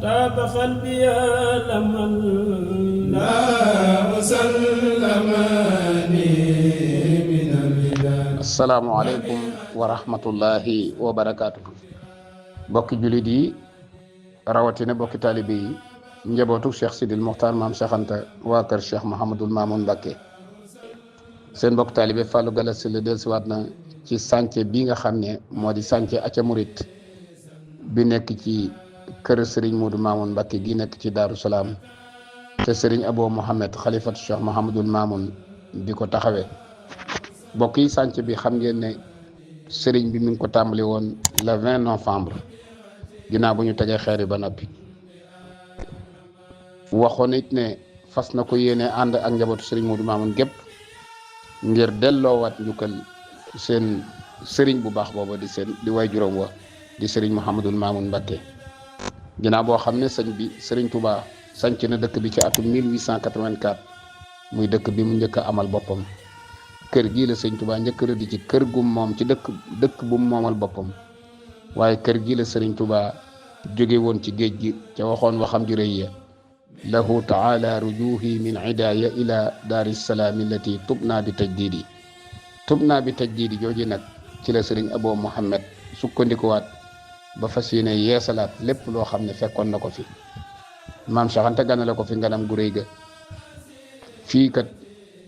طاب قلبي لمن لا وسلمني من البلاد. asalaamualeykum wa rahmatullahi wa barakaatu. bokki jullit yi rawatina bokki taalibe yi njabootu Cheikh Sidil Mokhtar maam Cheikh Anta waa kër Cheikh Mouhamadul Mamoun Mbacké seen bokk taalibe Fallou Galass Syll dellusiwaat na ci chantier bi nga xam ne moo di chantier Aca Murit bi nekk ci kër Serigne Modou Mamoun Mbacké gi nekk ci Daaru Salaam te Serigne Abo Mohamed xalifatu Cheikh Mouhamadul Mamoun di ko taxawee. mbokk yi chantier bi xam ngeen ne Serigne bi mi ngi ko tàmbali woon le 20 novembre ginnaaw bu ñu tegee xeer yi ba noppi waxoon it ne fas na ko yéene ànd ak njabootu Serigne Modou Mamoun gépp ngir delloowaat njukkal seen Serigne bu baax booba di way juróom wa di Serigne Mouhamadul Mamoun Mbacké ginnaaw boo xam ne sëñ bi Serigne Touba sanc na dëkk bi ci atum 1884 muy dëkk bi mu njëkk a amal boppam. kër gii la sëñ Touba njëkk rëdd ci kër gum moom ci dëkk bu mu moomal boppam waaye kër gii la sëriñ Touba jóge woon ci géej gi ca waxoon waxam ju rëy ya lahu taala rujuhi min idaaya ila daari salaami allati tubna bi tajdiidi jooju nag ci la sëriñ Abo Mohamed sukkandikuwaat ba fas yéene yeesalaat lépp loo xam ne fekkoon na ko fi maam Cheikh Anta ganale ko fi nganam gu rëy ga fii kat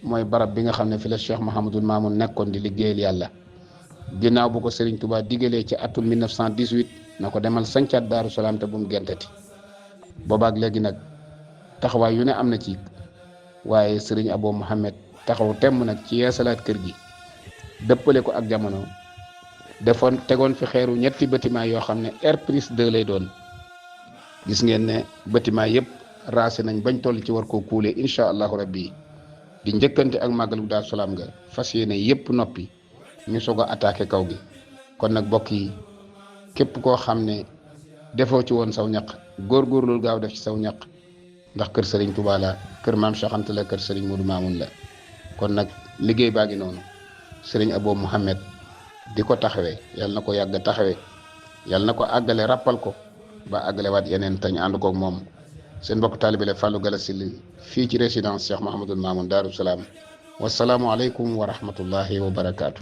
mooy barab bi nga xam ne fi la Cheikh Mouhamadul Mamoun nekkoon di liggéeyal yàlla ginnaaw bu ko Serigne Touba digalee ci atum 1918 na ko demal sancaat Daaru Salaam te bu mu gentati boobaak léegi nag taxawaay yu ne am na ci waaye Serigne Abo Mohamed taxaw temm nag ci yeesalaat kër gi dëppale ko ak jamono tegoon fi xeeru ñetti bâtiment yoo xam ne R+2 lay doon gis ngeen ne bâtiment yëpp raase nañ bañ toll ci war koo kuule incha allahu rabbi di njëkkante ak màggalu Daaru Salaam nga fas yéene yëpp noppi ñu soog a attaqué kaw gi kon nag bokk yi képp koo xam ne defoo ci woon saw ñaq góorgóorlu gaaw def ci saw ñaq ndax kër Serigne Touba la kër maam Cheikh Anta la kër Serigne Modou Mamoun la kon nag liggéey baa ngi noonu Serigne Abo Mohamed di ko taxawee yàlla na ko yàgg taxawee yàlla na ko àggale rappal ko ba àggale waat yeneen tañ ànd koog moom seen mbokk taalibe la Fallou Galass Syll fii ci résidence Cheikh Mouhamadul Mamoun Daaru Salaam wasalaamualeykum wa rahmatullahi wa barakaatu.